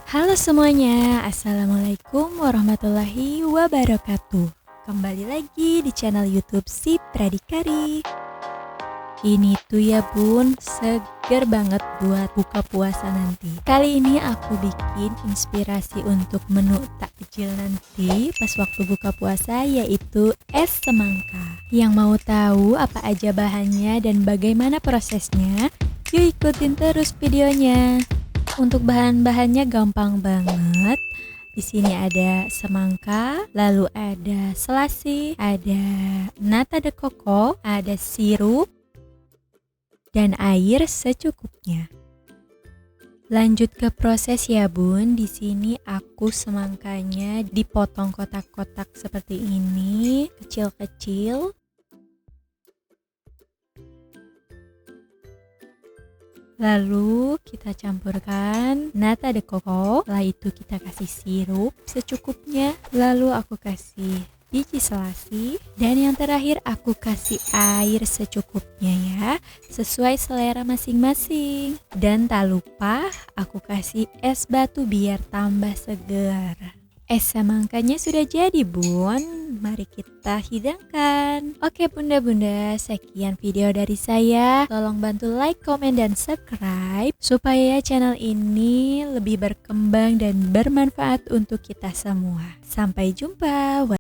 Halo semuanya, Assalamualaikum warahmatullahi wabarakatuh. Kembali lagi di channel YouTube si Pradikari. Ini tuh ya bun, seger banget buat buka puasa nanti. Kali ini aku bikin inspirasi untuk menu takjil nanti pas waktu buka puasa, yaitu es semangka. Yang mau tahu apa aja bahannya dan bagaimana prosesnya? Yuk ikutin terus videonya. Untuk bahan-bahannya gampang banget. Di sini ada semangka, lalu ada selasi, ada nata de coco, ada sirup, dan air secukupnya. Lanjut ke proses ya bun. Di sini aku semangkanya dipotong kotak-kotak seperti ini, kecil-kecil. Lalu kita campurkan nata de coco, setelah itu kita kasih sirup secukupnya, lalu aku kasih biji selasi, dan yang terakhir aku kasih air secukupnya ya, sesuai selera masing-masing. Dan tak lupa aku kasih es batu biar tambah segar. Es semangkanya sudah jadi bun, mari kita hidangkan. Oke bunda-bunda, sekian video dari saya. Tolong bantu like, komen, dan subscribe supaya channel ini lebih berkembang dan bermanfaat untuk kita semua. Sampai jumpa.